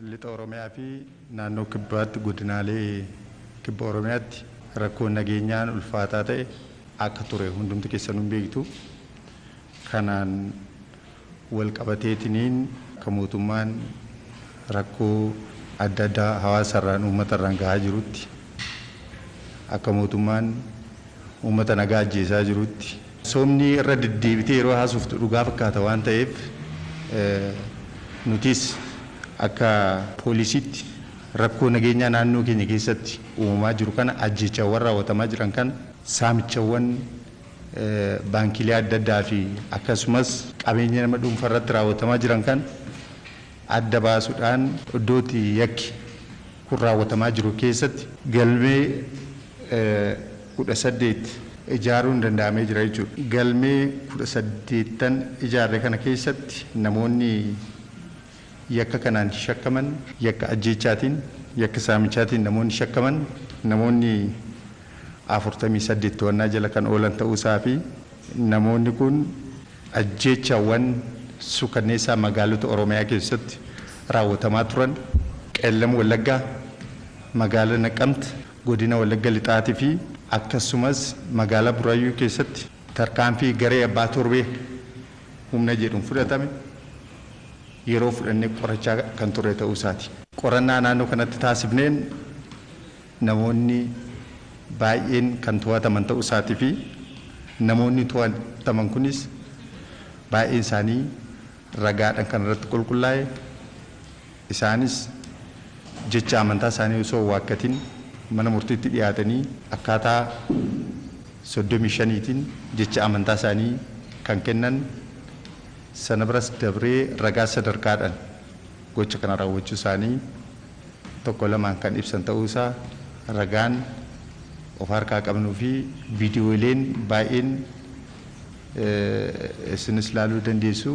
Lixa Oromiyaa fi naannoo kibbaatti godinaalee kibba Oromiyaatti rakkoon nageenyaan ulfaataa ta'e akka ture hundumti keessanuu beektu. Kanaan wal qabateetiniin kan mootummaan rakkoo adda addaa hawaasarraan uummatarraan gahaa jirutti akka mootummaan uummata nagaa ajjeesaa jirutti soomni irra deddeebitee yeroo haasoftu dhugaa fakkaata waan ta'eef nutis akka poolisiitti rakkoo nageenyaa naannoo keenya keessatti uumamaa jiru kana ajjeechawwan raawwatamaa jiran kan saamichawwan baankiilee adda addaa fi akkasumas qabeenya nama dhuunfaa irratti raawwatamaa jiran kan adda baasuudhaan iddootti yakki kun raawwatamaa jiru keessatti galmee 18 ijaaruun danda'amee jira jechuudha. Galmee 18 ijaarre kana keessatti namoonni yakka kanaan shakkaman yakka ajjeechaatiin yakka saamichaatiin namoonni shakkaman namoonni 48 to'annaa jala kan oolan ta'uusaa fi namoonni kun ajjeechawwan suukanneessaa magaalota Oromiyaa keessatti raawwatamaa turan Qeellam Wallaggaa, magaalaa Naqamti, godina Wallagga Lixaatii fi akkasumas magaalaa Buraayyuu keessatti tarkaanfii garee abbaa torbee humna jedhuun fudhatame yeroo fudhannee qorachaa kan ture ta'uusaati. Qorannaa naannoo kanatti taasifneen namoonni baay'een kan to'ataman ta'uusaatii fi namoonni to'ataman kunis baay'een isaanii ragaadhaan kan irratti qulqullaa'e isaanis jecha amantaa isaanii osoo waakkatiin mana murtiitti dhiyaatanii akkaataa 35tiin jecha amantaa isaanii kan kennan sana biras dabree ragaa sadarkaadhaan gocha kana raawwachuu isaanii tokko lamaan kan ibsan ta'uusaa ragaan of harkaa qabnuu fi viidiyooleen baay'een isinis ilaaluu dandeessu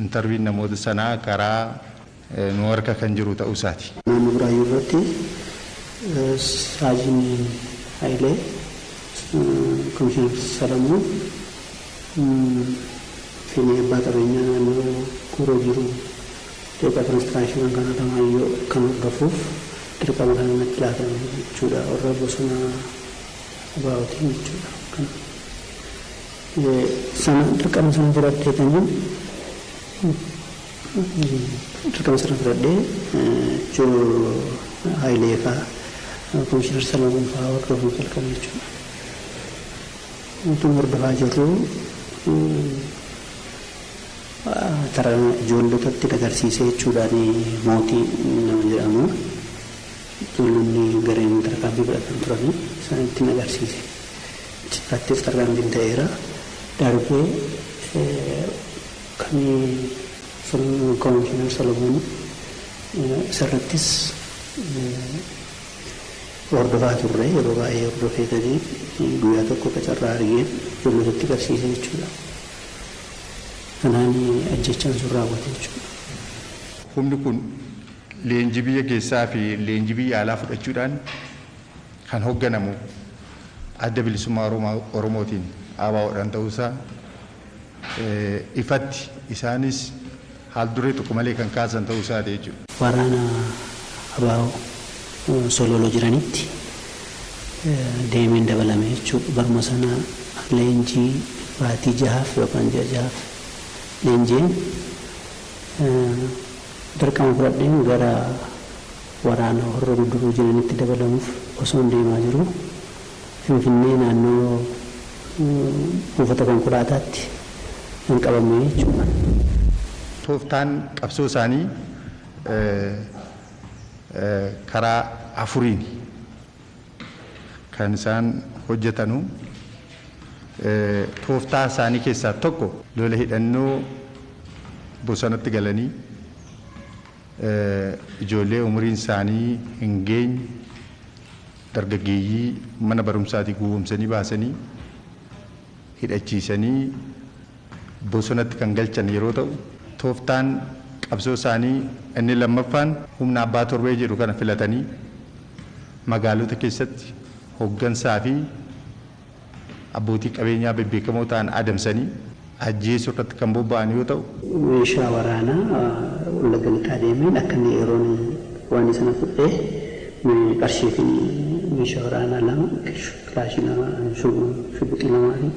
intarviin namoota sanaa karaa nu harka kan jiru ta'uusaati. Naannoo Buraayyuu irratti Saajin Hayilee Komishinar Salamuun Finii abbaa qabeenyaa naannoo Kuroo jiru deeqa konistiraakshiniin kan Alamaayyoo kan hordofuuf dirqama kana natti laatan jechuudha. Warra bosona baa'ootiin jechuudha. Sana dirqama sana fudhadheetanii dirqama sana fudhadhee jiru Hayilee fa'aa Komishinar Salamuun fa'aa hordofuu jalqabe jechuudha. Wantoonni hordofaa jirru tara ijoollotatti agarsiisee jechuudhaan mootii nama jedhamu ijoollonni gareen tarkaanfii fudhatan turanii isaan ittiin agarsiise. Achirrattis tarkaanfiin ta'eera. Darbee kan Komishinar Salamuun isarrattis hordofaa turre yeroo baay'ee hordofeetanii guyyaa tokko qacarraa argeen ijoollotatti agarsiise jechuudha. Kanaan ajjechaan sun raawwate jechuudha. Humni kun leenjii biyya keessaa fi leenjii biyya alaa fudhachuudhaan kan hoogganamu adda bilisummaa Oromootiin ABO'dhaan ta'uusaa ifatti isaanis haal duree tokko malee kan kaasan ta'uusaati jechuudha. Waraana ABO Sololoo jiranitti deemeen dabalame jechuudha. Baruma sana leenjii baatii 6 yookaan 6 leenjiin dirqama fudhadheen gara waraana Horroo Guduruu jiranitti dabalamuuf osoo deemaa jiru Finfinnee naannoo buufata konkolaataatti kan qabame jechuudha. Tooftaan qabsoo isaanii karaa afuriin kan isaan hojjetanu tooftaa isaanii keessaa tokko lola hidhannoo bosonatti galanii ijoollee umuriin isaanii hin geenye dargaggeeyyii mana barumsaatii guwwomsanii baasanii hidhachiisanii bosonatti kan galchan yeroo ta'u tooftaan qabsoo isaanii inni lammaffaan humna abbaa torbee jedhu kana filatanii magaalota keessatti hooggansaa fi abbootii qabeenyaa bebbeekamoo ta'an adamsanii ajjeesuu irratti kan bobba'an yoo ta'u. Meeshaa waraanaa wallagga lixaa deemeen akka inni yeroon waan sana fudhee qarshii fi meeshaa waraanaa lama kilaashii lama shubuxii lamaa fi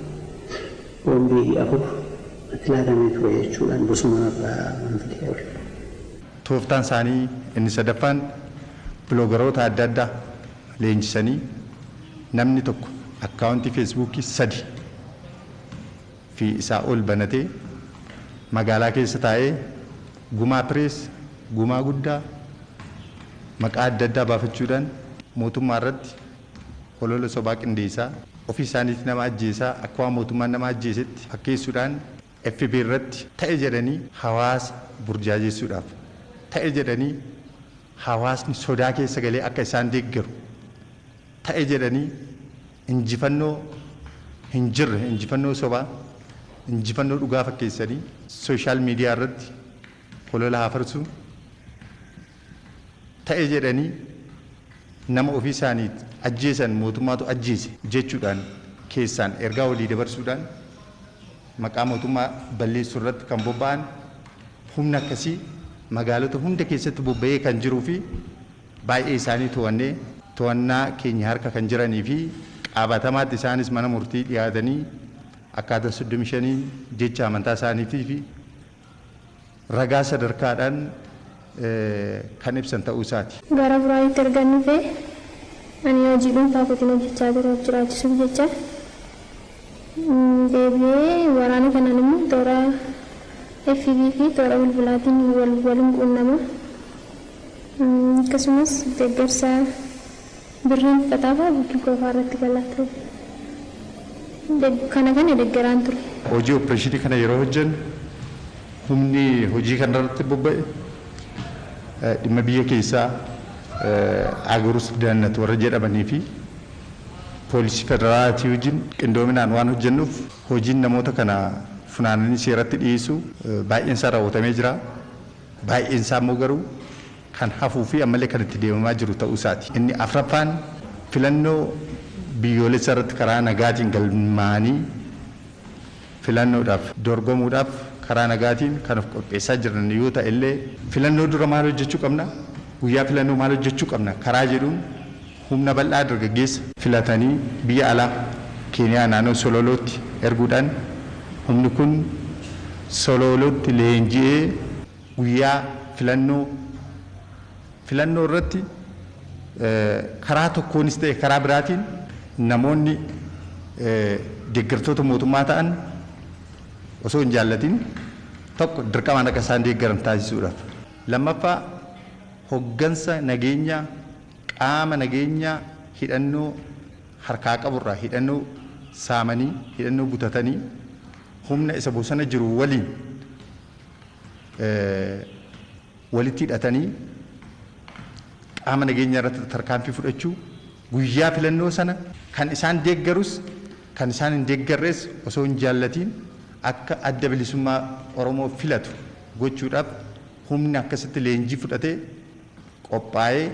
boombii 4 itti laatamee ture jechuudhaan bosona irraa waan fidee oole. Tooftaan isaanii inni sadaffaan biloogaroota adda addaa leenjisanii namni tokko akkaawuntii feesbuukii 3 fi isaa ol banatee magaalaa keessa taa'ee gumaa pirees gumaa guddaa maqaa adda addaa baafachuudhaan mootummaa irratti holola sobaa qindeessaa ofii isaaniitti nama ajjeesaa akka waan mootummaan nama ajjeesetti fakkeessuudhaan FB irratti ta'e jedhanii hawaasa burjaajessuudhaaf ta'e jedhanii hawaasni sodaa keessa galee akka isaan deeggaru ta'e jedhanii injifannoo hin jirre injifannoo sobaa injifannoo dhugaa fakkeessanii sooshaal miidiyaa irratti holola hafarsuu ta'e jedhanii nama ofii isaanii ajjeesan mootummaatu ajjeese jechuudhaan keessaan ergaa walii dabarsuudhaan maqaa mootummaa balleessuu irratti kan bobba'an humna akkasii magaalota hunda keessatti bobba'ee kan jiruu fi baay'ee isaanii to'annaa keenya harka kan jiranii fi qabatamaatti isaanis mana murtii dhiyaatanii akkaataa 35 jecha amantaa isaaniitii fi ragaa sadarkaadhaan kan ibsan ta'uu isaati. Gara biraatti argannu fe ani hojii dhuunfaa kootiin hojjechaa jiraachisuuf jecha deebi'ee waraana kanaan immoo toora FB fi toora bilbilaatiin waliin quunnama. Akkasumas deeggarsa birriin uffataa bukkii qofaa irratti gallaatu. Kana deeggaraan ture. Hojii opereeshinii kana yeroo hojjennu humni hojii kana irratti bobba'e dhimma biyya keessaa agirus daannatu warra jedhamanii fi poolisii federaalaatii wajjin qindoominaan waan hojjennuuf hojiin namoota kana funaananii seeratti dhiyeessu baay'een isaa raawwatamee jira. Baay'een isaa immoo garuu kan hafuu fi ammallee kan itti deemamaa jiru ta'uu isaati. Inni afraffaan filannoo biyyoolessa irratti karaa nagaatiin galmaanii filannoodhaaf dorgomuudhaaf karaa nagaatiin kan of qopheessaa jiran yoo ta'e illee filannoo dura maal hojjechuu qabna guyyaa filannoo maal hojjechuu qabna karaa jedhuun humna bal'aa dargaggeessa filatanii biyya alaa Keeniyaa naannoo Sololootti erguudhaan humni kun Sololootti leenji'ee guyyaa filannoo irratti karaa tokkoonis ta'e karaa biraatiin namoonni deeggartoota mootummaa ta'an osoo hin jaallatin tokko dirqamaan akka isaan deeggaran taasisuudhaaf. Lammaffaa hoggansa nageenyaa qaama nageenyaa hidhannoo harkaa qaburraa hidhannoo saamanii hidhannoo butatanii humna isa bosona jiru waliin walitti hidhatanii qaama nageenyaa irratti tarkaanfii fudhachuu guyyaa filannoo sana kan isaan deeggarus kan isaan hin deeggarres osoo hin jaallatiin akka adda bilisummaa Oromoo filatu gochuudhaaf humni akkasitti leenjii fudhatee qophaa'ee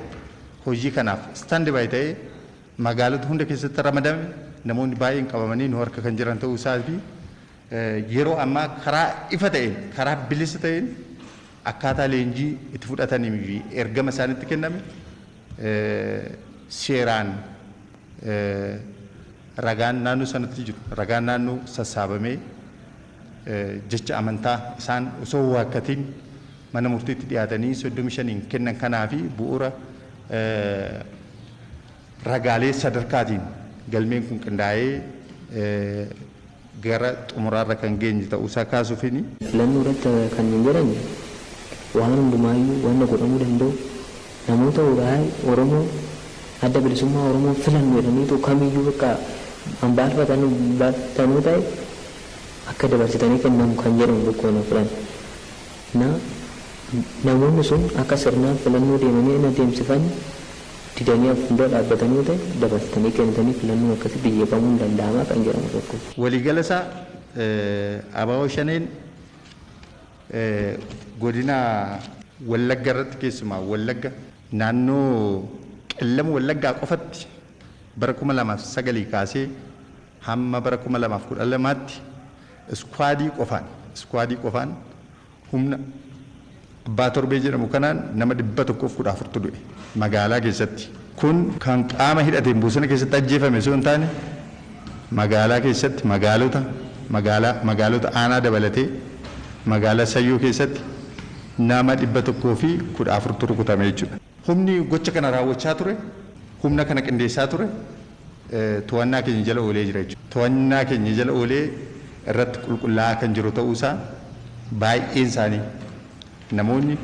hojii kanaaf istaandi baay'ee ta'ee magaalota hunda keessatti ramadame namoonni baay'een qabamanii nu harka kan jiran ta'uu isaa fi yeroo ammaa karaa ifa ta'een karaa bilisa ta'een akkaataa leenjii itti fudhatanii fi ergama isaanitti kenname seeraan ragaan naannoo sanatti jiru ragaan naannoo sassaabamee jecha amantaa isaan osoo waakkatiin mana murtiitti dhiyaatanii 35 kennan kanaa fi bu'uura ragaalee sadarkaatiin galmeen kun qindaa'ee gara xumuraarra kan geenye ta'uusaa kaasuufini. Filannoo irratti kan hin jedhamne waan hundumaayyuu waan godhamuu danda'u namoota Oromoo adda bilisummaa Oromoo filannu jedhaniitu kamiyyuu bakka hambaalfatanuu ta'e akka dabarsitanii kennamu kan jedhamu bukkoon filan. Namoonni sun akka sirnaan filannoo deemanii inni adeemsifan didanii fuuldura dhaabbatanii ta'e dabarsitanii kennitanii filannoo akkasii biyyeeffamuu danda'ama kan jedhamu tokko. Waliigala isaa Abaaboo Shaneen godina Wallagga irratti keessumaa Wallagga naannoo qellama Wallaggaa qofatti bara 2009 kaasee hamma bara 2012tti iskwaadii qofaan humna abbaa torbee jedhamu kanaan nama 114 du'e magaalaa keessatti. Kun kan qaama hidhateen bosona keessatti ajjeefame osoo hin taane magaalaa keessatti magaalota aanaa dabalatee magaalaa Sayyoo keessatti nama 114 rukutame jechuudha. Humni gocha kana raawwachaa ture, humna kana qindeessaa ture to'annaa keenya jala oolee jira jechuudha. To'annaa keenya jala oolee irratti qulqullaa'aa kan jiru ta'uusaa baay'een isaanii namoonni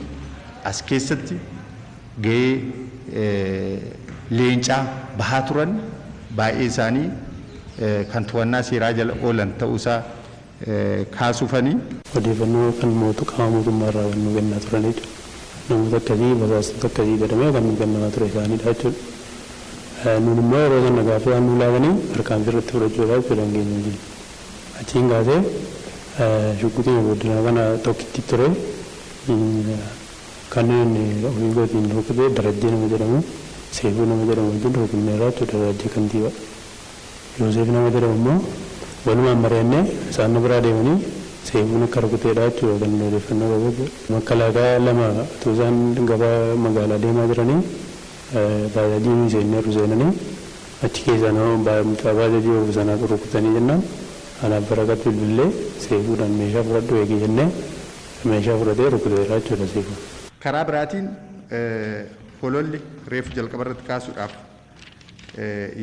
as keessatti gahee leencaa bahaa turan baay'ee isaanii kan to'annaa seeraa jala oolan ta'uusaa kaasufanii. Odeeffannoo kan qaama mootummaa irraa kan nu kennaa turanidha. Namoota akkasii basaastota akkasii jedhamee kan nu kennamaa ture isaaniidha jechuudha. Nuun immoo yeroo sana gaaffii waan nu laatanii harkaan irratti fudhachuudhaaf fedhan keenya jiru. Achiin kaasee shugguxiin guddinaa kana tokkitti ture kanneen ofii gootiin rukutee Darajjee nama jedhamu Seefuu nama jedhamu wajjin rukunneerraa jechuudha. Darajjee kantiibaa. Yoosef nama jedhamu immoo walumaan mari'annee isaan na biraa deemanii Seefuun akka rukuteedha jechuudha kan odeeffannoo qabu. Makkalaakaa lama utuu isaan gabaa magaalaa deemaa jiranii baajaajiin seenneeru seenanii achi keessaa nama mucaa baajajii ofu sanaa rukutanii jennaan anaaf barakatti bilbilee Seefuudhaan meeshaa fudhadhu eegee jennee meeshaa fudhatee rukuteedha jechuudha Seefuun. Karaa biraatiin hololli reefu jalqaba irratti kaasuudhaaf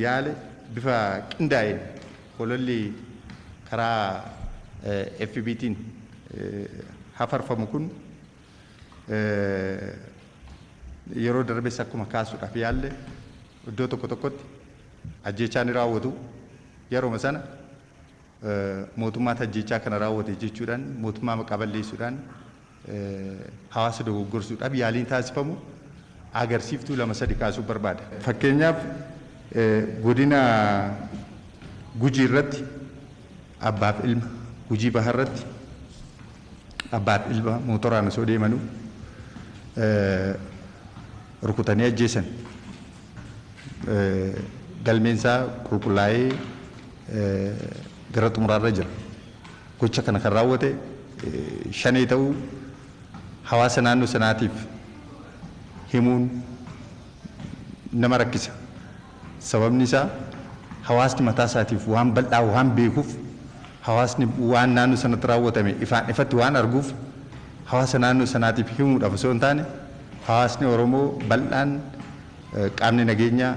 yaale bifa qindaa'een hololli karaa FBT'n hafarfamu kun yeroo darbes akkuma kaasuudhaaf yaalle iddoo tokko tokkotti ajjeechaa ni raawwatu. Yeroo sana mootummaa ajjeechaa kana raawwate jechuudhaan mootummaa maqaa balleessuudhaan hawaasa dogoggorsuudhaaf yaaliin taasifamu agarsiiftuu 2-3 kaasuu barbaada. Fakkeenyaaf godina Gujii irratti abbaaf ilma Gujii Bahaa irratti abbaaf ilma mootoraan osoo deemanuu rukutanii ajjeesan. Galmeensaa qulqullaa'ee gara xumuraarra jira. Gocha kana kan raawwate shanee ta'uu hawaasa naannoo sanaatiif himuun nama rakkisa. Sababni isaa hawaasni mataa isaatiif waan bal'aa waan beekuuf hawaasni waan naannoo sanatti raawwatame ifaan ifatti waan arguuf hawaasa naannoo sanaatiif himuudhaaf osoo hin taane hawaasni Oromoo bal'aan qaamni nageenyaa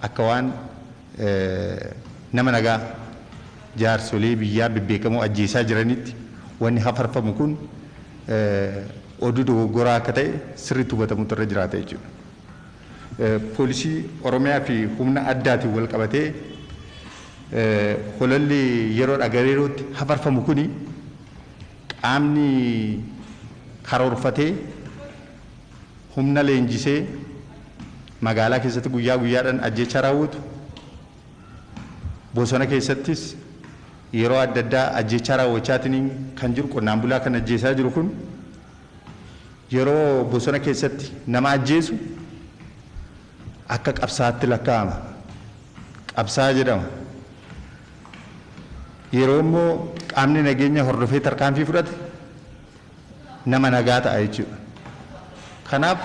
akka waan nama nagaa jaarsolee biyyaa bebbeekamoo ajjeesaa jiranitti wanni hafarfamu kun oduu dogoggoraa akka ta'e sirriitti hubatamutu irra jiraata jechuudha. Poolisii Oromiyaa fi humna addaatiin wal qabatee hololli yeroodhaa gara yerootti hafarfamu kuni qaamni karoorfatee humna leenjisee magaalaa keessatti guyyaa guyyaadhaan ajjeechaa raawwatu bosona keessattis yeroo adda addaa ajjeechaa raawwachaatiin kan jiru qonnaan bulaa kan ajjeesaa jiru kun yeroo bosona keessatti nama ajjeesu akka qabsaatti lakkaa'ama. Qabsaa jedhama. Yeroo immoo qaamni nageenya hordofee tarkaanfii fudhate nama nagaa ta'a jechuudha. Kanaaf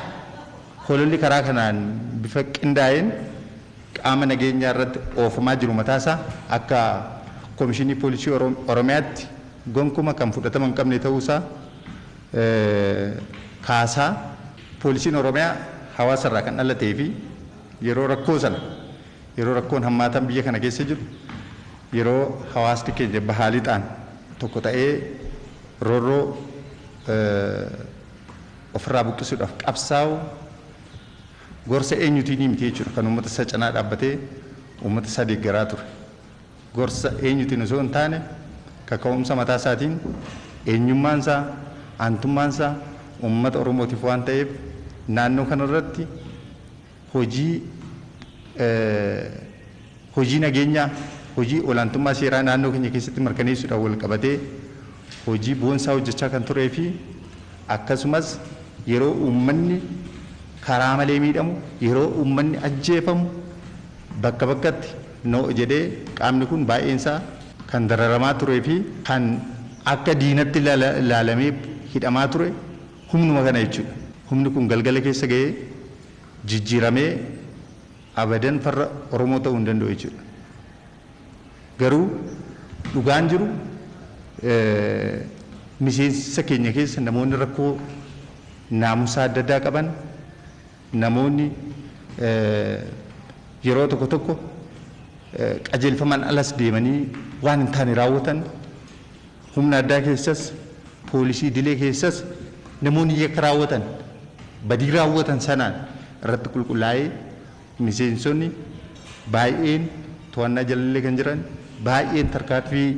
hololli karaa kanaan bifa qindaa'een qaama nageenyaa irratti oofamaa jiru mataasaa akka Komishinii Poolisii Oromiyaatti gonkumaa kan fudhatama hin qabne ta'uusaa kaasaa poolisiin Oromiyaa hawaasa irraa kan dhalatee fi yeroo rakkoon hammaataan biyya kana keessa jiru yeroo hawaasni keenya bahaalixaan tokko ta'ee roorroo ofirraa buqqisuudhaaf qabsaa'u gorsa eenyutiin miti jechuudha kan uummata isa cinaa dhaabbatee uummata isa deeggaraa ture. Gorsa eenyutiin osoo hin taane kaka'umsa mataa isaatiin eenyummaan isaa aantummaan isaa uummata Oromootiif waan ta'eef naannoo kanarratti hojii nageenyaa hojii olaantummaa seeraa naannoo keenya keessatti mirkaneessuudhaan wal qabatee hojii boonsaa hojjechaa kan turee fi akkasumas yeroo uummanni karaa malee miidhamu yeroo uummanni ajjeefamu bakka bakkatti jedhee qaamni kun baay'een isaa kan dararamaa turee fi kan akka diinatti ilaalamee hidhamaa ture humnuma kana jechuudha. Humni kun galgala keessa ga'ee jijjiiramee abadan farra Oromoo ta'uu hin danda'u jechuudha. Garuu dhugaan jiru miseensa keenya keessa namoonni rakkoo naamusaa adda addaa qaban, namoonni yeroo tokko tokko qajeelfaman alas deemanii waan hin taane raawwatan, humna addaa keessas poolisii dilee keessas namoonni yakka raawwatan badii raawwatan sanaan irratti qulqullaa'ee miseensonni baay'een to'annaa jalallee kan jiran, baay'een tarkaanfii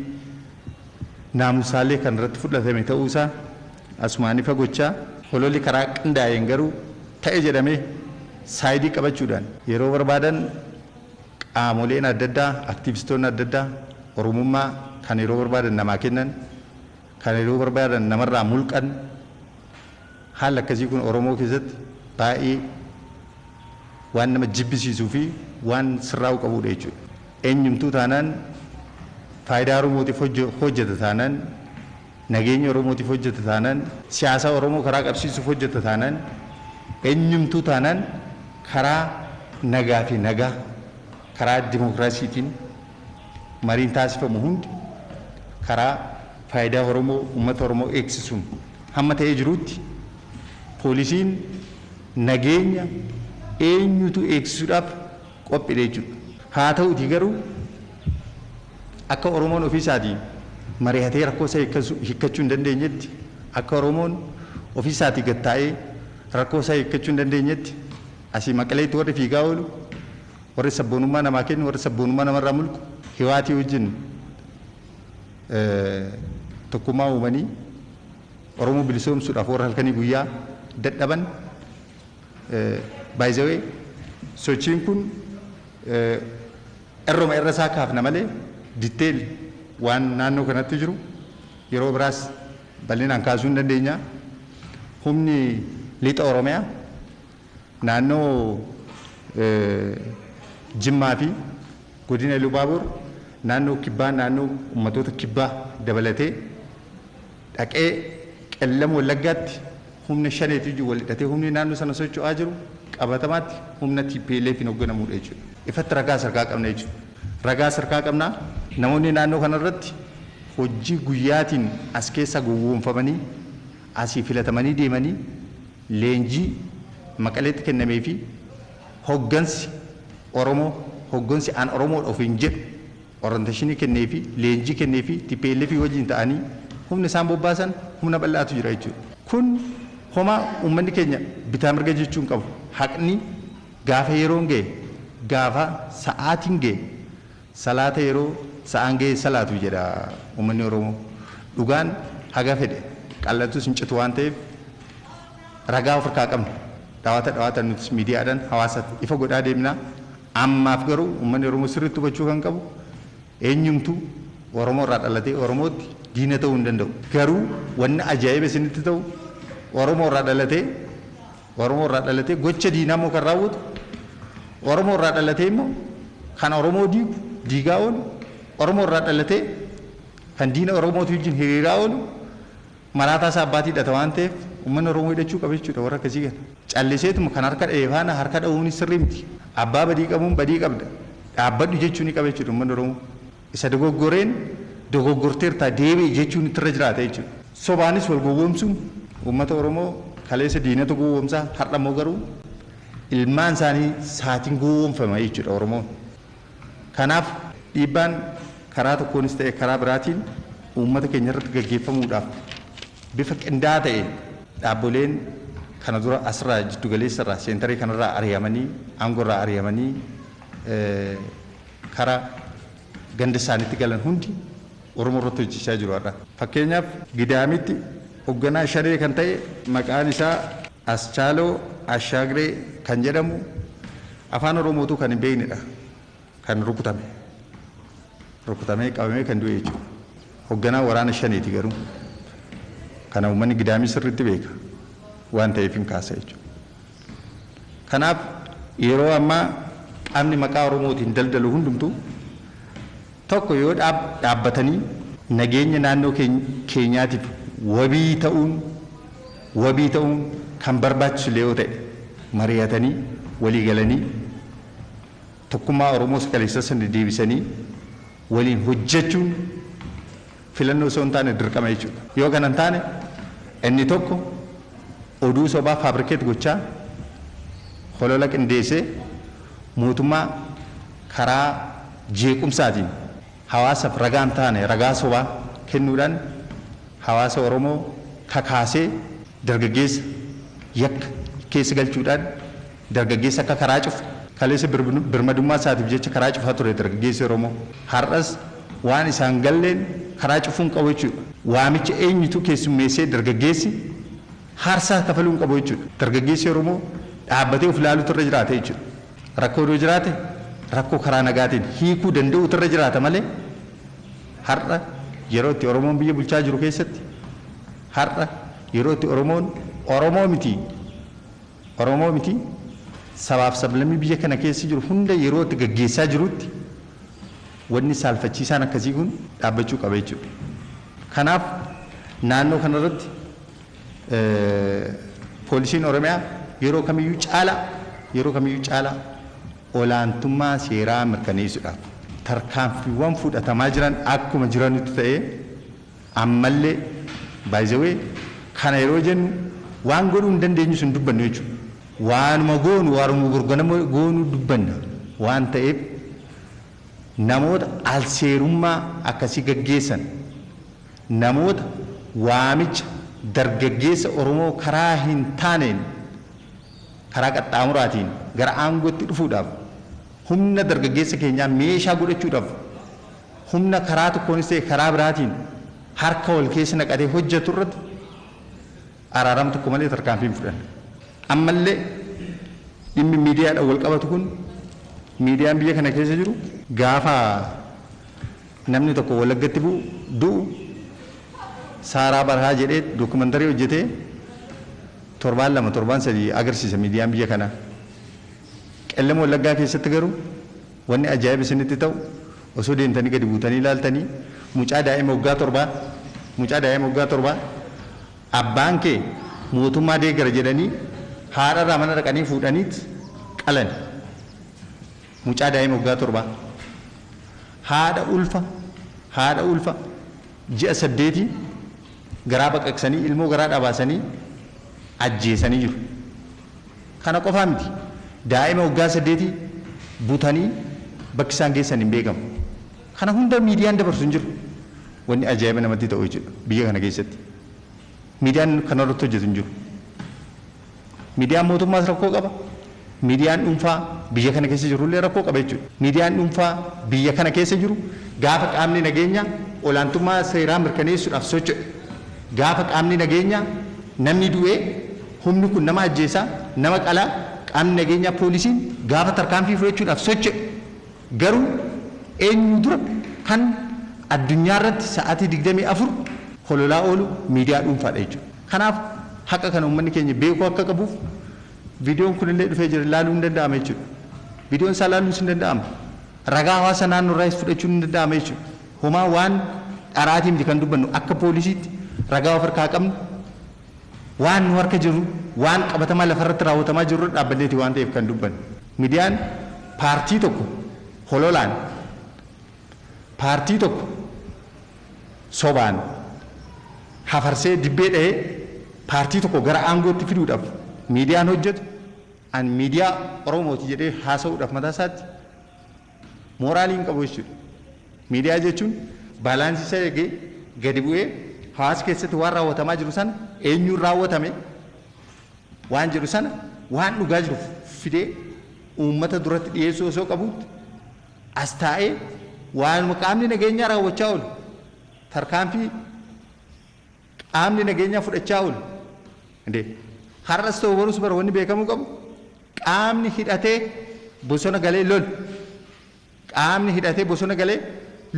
naamusaalee kan irratti fudhatame ta'uusaa asumaan ifa gochaa hololli karaa qindaa'een garuu ta'e jedhamee saayidii qabachuudhaan yeroo barbaadan qaamoleen adda addaa aktiivistoonni adda addaa oromummaa kan yeroo barbaadan namaa kennan, kan yeroo barbaadan namarraa mulqan haala akkasii kun Oromoo keessatti baay'ee waan nama jibbisiisuu fi waan sirraa'uu qabudha jechuudha. Eenyumtuu taanaan faayidaa Oromootiif hojjeta taanaan, nageenya Oromootiif hojjeta taanaan, siyaasa Oromoo karaa qabsiisuuf hojjeta taanaan, eenyumtuu taanaan karaa nagaa fi nagaa karaa dimokiraasiitiin mariin taasifamu hundi karaa faayidaa Oromoo uummata Oromoo eegsisuun hamma ta'ee jirutti poolisiin nageenya eenyutu eegsisuudhaaf qophiidha jechuudha. Haa ta'uutii garuu akka Oromoon ofii isaatii mari'atee rakkoo isaa hiikkachuu hin dandeenyetti, akka Oromoon ofii isaatii gattaa'ee rakkoo isaa hiikkachuu hin dandeenyetti asii Maqaleetti warri fiigaa oolu, warri sabboonummaa namaa kennu, warri sabboonummaa namarraa mulqu hiwaatii wajjin tokkummaa uumanii Oromoo bilisoomsuudhaaf warra halkanii guyyaa dadhaban baay'ee sochiin kun irruma irra isaa kaafna malee ditteel waan naannoo kanatti jiru yeroo biraas bal'inaan kaasuu hin dandeenya. Humni lixa Oromiyaa naannoo Jimmaa fi godina Ilubaaboor naannoo kibbaa, naannoo ummatoota kibbaa dabalatee dhaqee qellam Wallaggaatti humna shaneetii wal hidhatee humni naannoo sana socho'aa jiru qabatamaatti humna TPLF hin hoogganamuudha jechuudha. Ifatti ragaa sarkaa qabna jechuudha. Ragaa sarkaa qabnaa namoonni naannoo kanarratti hojii guyyaatiin as keessa gowwoomfamanii asii filatamanii deemanii leenjii Maqaleetti kennamee fi hoggansi Oromoo, hoggansi aan Oromoodha ofiin jedhu orienteeshinii kennee fi leenjii kennee fi TPLF wajjin ta'anii humna isaan bobbaasan humna bal'aatu jira jechuudha. Kun homaa uummanni keenya bitaa mirga jechuun qabu. Haqni gaafa yeroon ga'e, gaafa sa'aatiin ga'e, salaata yeroo sa'aan ga'e salaatu jedha uummanni Oromoo. Dhugaan haga fedhe qal'atus hin citu waan ta'eef ragaa of harkaa qabna. Dhawaata nutis miidiyaadhaan hawaasa ifa godhaa deemnaa. Ammaaf garuu uummanni Oromoo sirriitti hubachuu kan qabu eenyumtuu Oromoo irraa dhalatee Oromootti diina ta'uu hin danda'u. Garuu wanni ajaa'iba isinitti ta'u Oromoo irraa dhalatee gocha diinaa immoo kan raawwatu Oromoo irraa dhalatee immoo kan Oromoo diigaa oolu Oromoo irraa dhalatee kan diina Oromootu wajjin hiriiraa oolu maraataa isaa abbaatii hidhata waan ta'eef uummanni Oromoo hidhachuu qaba jechuudha warra akkasii kana. Calliseetuma kan harka dheefaana harka dha'uun sirrii miti. Abbaa badii qabuun badii qabda. Dhaabbadhu jechuun ni qaba jechuudha uummanni Oromoo. Isa dogoggoreen dogoggorteertaa deebi'i jechuun itti irra jiraata jechuudha. Sobaanis wal gowwoomsuun uummata Oromoo kaleessa diinatu gowwoomsaa har'a immoo garuu ilmaan isaanii saatiin gowwoomfama jechuudha Oromoon. Kanaaf dhiibbaan karaa tokkoonis ta'e karaa biraatiin uummata keenya irratti gaggeeffamuudhaaf bifa qindaa'aa ta'een dhaabboleen kana dura asirraa jiddu galeessa irraa seentarii kanarraa ari'amanii aangoo irraa ari'amanii karaa ganda isaaniitti galan hundi Oromoo irratti hojjechaa jiru har'a. Fakkeenyaaf Gidaamitti hoogganaa shanee kan ta'e maqaan isaa Aschaaloo Ashaagree kan jedhamu afaan Oromootu kan hin beeknedha. Kan rukutamee qabamee kan du'e jechuudha. Hoogganaa waraana shaneeti garuu. Kana uummanni Gidaamii sirriitti beeka waan ta'eef hin kaasa jechuudha. Kanaaf yeroo ammaa qaamni maqaa Oromootiin daldalu hundumtuu tokko yoo dhaabbatanii nageenya naannoo keenyaatiif wabii ta'uun kan barbaachisu illee yoo ta'e mari'atanii walii galanii tokkummaa Oromoo kaleessa sana deebisanii waliin hojjechuun filannoo osoo hin taane dirqama jechuudha. Yoo kana hin taane inni tokko oduu sobaa faabrikeet gochaa holola qindeessee mootummaa karaa jeequmsaatiin hawaasaaf ragaa hin taane ragaa sobaa kennuudhaan hawaasa Oromoo kakaasee dargaggeessa yakka keessa galchuudhaan dargaggeessa akka karaa cufu kaleessa birmadummaa isaatiif jecha karaa cufaa ture dargaggeessi Oromoo har'as waan isaan galleen karaa cufuun qabu jechuudha. Waamicha eenyutu keessummeessee dargaggeessi harsaa kafaluun qabu jechuudha. Dargaggeessi Oromoo dhaabbatee of ilaaluutu irra jiraata jechuudha. Rakkoo yoo jiraate rakkoo karaa nagaatiin hiikuu danda'uutu irra jiraata malee har'a yeroo itti Oromoon biyya bulchaa jiru keessatti har'a yeroo itti Oromoo miti sabaaf sablammii biyya kana keessa jiru hunda yeroo itti gaggeessaa jirutti wanni saalfachiisaan akkasii kun dhaabbachuu qaba jechuudha. Kanaaf naannoo kanarratti poolisiin Oromiyaa yeroo kamiyyuu caalaa olaantummaa seeraa mirkaneessuudhaaf tarkaanfiiwwan fudhatamaa jiran akkuma jiranitti ta'ee ammallee baay'ee kana yeroo jennu waan godhuu hin dandeenyu sun dubbannu jechuudha. Waanuma goonu dubbanna waan ta'eef namoota alseerummaa akkasii gaggeessan namoota waamicha dargaggeessa Oromoo karaa hin taaneen karaa qaxxaamuraatiin gara aangootti dhufuudhaaf humna dargaggeessa keenyaa meeshaa godhachuudhaaf humna karaa tokkoonis ta'e karaa biraatiin harka wal keessa naqatee hojjetu irratti araarama tokko malee tarkaanfii hin fudhanne. Ammallee dhimmi miidiyaadhaan wal qabatu kun miidiyaan biyya kana keessa jiru gaafa namni tokko Walaggatti du'u Saaraa Barhaa jedhee dookumantarii hojjetee torbaan sadii agarsiisa miidiyaan biyya kanaa. Qellem Wallaggaa keessatti garuu wanni ajaa'iba isinitti ta'u osoo deemtanii gadi buutanii ilaaltanii mucaa daa'ima waggaa torbaa abbaan kee mootummaa deeggara jedhanii haadharraa mana dhaqanii fuudhaniit qalan. Mucaa daa'ima waggaa torbaa haadha ulfa ji'a 8 garaa baqaqsanii ilmoo garaa dhabaasanii ajjeesanii jiru. Kana qofaa miti daa'ima waggaa 8 butanii bakki isaan geessan hin beekamu. Kana hunda miidiyaan dabarsu hin jiru. Wanni ajaa'iba namatti ta'u jechuudha biyya kana keessatti. Miidiyaan kanarratti hojjetu hin jiru. Miidiyaan mootummaas rakkoo qaba. Miidiyaan dhuunfaa biyya kana keessa jirullee rakkoo qaba jechuudha. Miidiyaan dhuunfaa biyya kana keessa jiru gaafa qaamni nageenyaa olaantummaa seeraa mirkaneessuudhaaf socho'e gaafa qaamni nageenyaa namni du'ee humni kun nama ajjeesaa nama qalaa qaamni nageenyaa poolisiin gaafa tarkaanfii fudhachuudhaaf socho'e garuu eenyu dura kan addunyaa irratti sa'aatii 24 hololaa oolu miidiyaa dhuunfaadha jechuudha. Kanaaf haqa kana uummanni keenya beekuu akka qabuuf viidiyoon kunillee dhufee jira ilaaluu hin danda'ama jechuudha. Viidiyoon isaa ilaaluus hin danda'ama. Ragaa hawaasa naannoo irraas fudhachuun hin danda'ama jechuudha. Homaa waan dharaatii miti kan dubbannu akka poolisiitti ragaa of harkaa qabnu waan nu harka jiru waan qabatamaa lafarratti raawwatamaa jiru dhaabbanneeti waan ta'eef kan dubbannu. Miidiyaan paartii tokko hololaan paartii tokko sobaan hafarsee dibbee dha'ee paartii tokko gara aangootti fiduudhaaf miidiyaan hojjetu an miidiyaa Oromooti jedhee haasa'uudhaaf mataa isaatti mooraalii hin qabu jechuudha. Miidiyaa jechuun baalaansii isa eegee gadi bu'ee hawaasa keessatti waan raawwatamaa jiru sana eenyuun raawwatame waan jiru sana waan dhugaa jiru fidee uummata duratti dhiyeessuu osoo qabuutti as taa'ee waan qaamni nageenyaa raawwachaa oolu tarkaanfii qaamni nageenyaa fudhachaa oolu har'as ta'u barus bara wanni beekamuu qabu qaamni hidhatee bosona galee lolu qaamni hidhatee bosona galee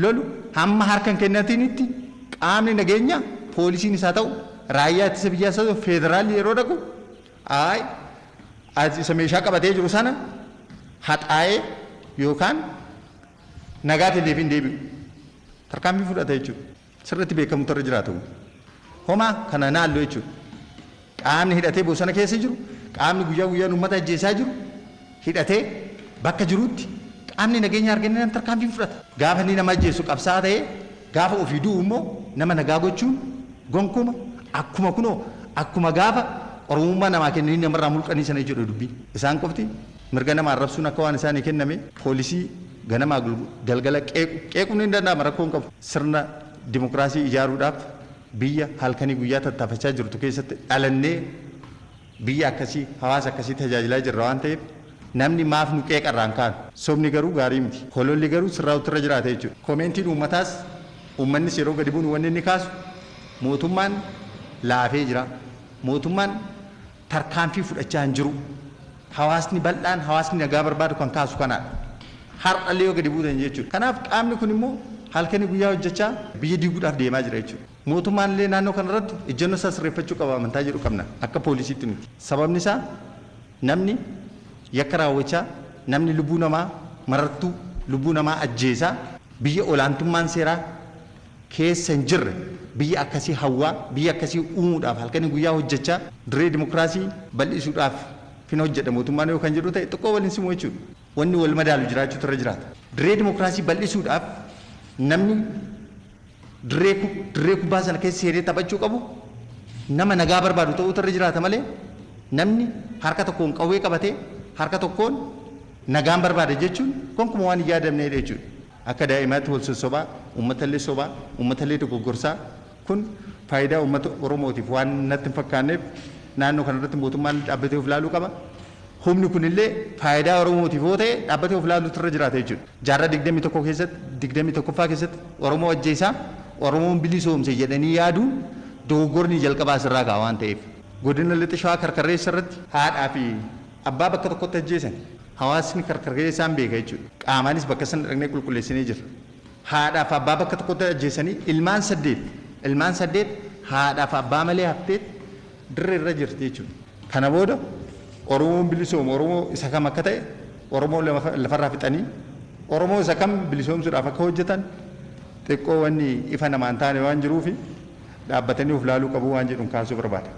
lolu hamma harkan kennatinitti qaamni nageenyaa poolisiin isaa ta'u raayyaa ittisa biyyaa isaa ta'u federaalli yeroo dhaqu isa meeshaa qabatee jiru sana haxaa'ee yookaan nagaa teleefiin deebi'u tarkaanfii fudhata jechuudha. sirriitti beekamu irra jiraatu. Homaa kana naalloo jechuudha. Qaamni hidhatee bosona keessa jiru, qaamni guyyaa guyyaan uummata ajjeesaa jiru, hidhatee bakka jirutti qaamni nageenya argannee nama tarkaanfii fudhata. Gaafa inni nama ajjeesu qabsaa ta'ee gaafa ofii du'u immoo nama nagaa gochuun gonkuma akkuma gaafa oromummaa namaa kennanii namarraa mulqanii sana jedhu dubbii. Isaan qofti mirga namaa arrabsuun akka waan isaanii kenname poolisii ganamaa galgala qeequun hin danda'ama rakkoo hin qabu. Sirna dimokiraasii ijaaruudhaaf biyya halkanii guyyaa tattaafachaa jirtu keessatti dhalannee biyya akkasii hawaasa akkasii tajaajilaa jirra waan ta'eef namni maaf nu qeeqarraan kaan sobni garuu gaarii miti kololli garuu sirraa'utti irra jiraata jechuudha. Koomentiin uummataas uummannis yeroo gadi bu'u wanni inni kaasu mootummaan laafee jira mootummaan tarkaanfii fudhachaa hin jiru hawaasni bal'aan hawaasni nagaa barbaadu kan kaasu kanaadha. Har'allee yoo gadi buutan jechuudha. Kanaaf qaamni kun immoo halkanii guyyaa hojjechaa biyya diiguudhaaf deemaa jira jechuudha. Mootummaan illee naannoo kanarratti ejjennoo isaa sirreeffachuu qaba amantaa jedhu qabna akka poolisiitti nuti. Sababni isaa namni yakka raawwachaa namni lubbuu namaa marartuu lubbuu namaa ajjeesaa biyya olaantummaan seeraa keessa hin jirre biyya akkasii hawwaa biyya akkasii uumuudhaaf halkanii guyyaa hojjechaa dirree dimokiraasii bal'isuudhaaf fin hojjedha mootummaan yoo kan jedhu ta'e xiqqoo waliin simu jechuudha. Wanni wal madaalu jiraachuutu irra jiraata. Dirree dimokiraasii bal'isuudhaaf namni dirree kubbaa sana keessa seenee taphachuu qabu nama nagaa barbaadu ta'uutu irra jiraata malee namni harka tokkoon qawwee qabatee harka tokkoon nagaan barbaada jechuun gonkumaa waan hin yaadamne jechuudha. Akka daa'imaatti wal sossobaa uummatallee sobaa uummatallee dogoggorsaa kun faayidaa uummata Oromootiif waan natti hin fakkaanneef naannoo kanarratti mootummaan dhaabbatee of ilaaluu qaba. Humni kunillee faayidaa Oromootiif yoo ta'e dhaabbatee of ilaaluutu irra jiraata jechuudha. Jaarraa 21 keessatti 21ffaa keessatti Oromoo ajjeesaa Oromoon bilisoomse jedhanii yaaduun dogoggorni jalqabaa sirraa ka'a waan ta'eef. Godina Lixa Shawaa Karkarreessa irratti haadhaa fi abbaa bakka tokkotti ajjeesan hawaasni Karkarreessaan beeka jechuudha. Qaamaanis bakka sana dhaqnee qulqulleessinee jirra. Haadhaa fi abbaa bakka tokkotti ajjeesanii ilmaan 8 haadhaa fi abbaa malee haftee dirree irra jirti jechuudha. Kana booda Oromoon bilisooma Oromoo isa kam akka ta'e Oromoo lafarraa fixanii Oromoo isa kam bilisoomsuudhaaf akka hojjetan xiqqoo wanni ifa namaan taane waan jiruufi dhaabbatanii of ilaaluu qabu waan jedhuun kaasuu barbaada.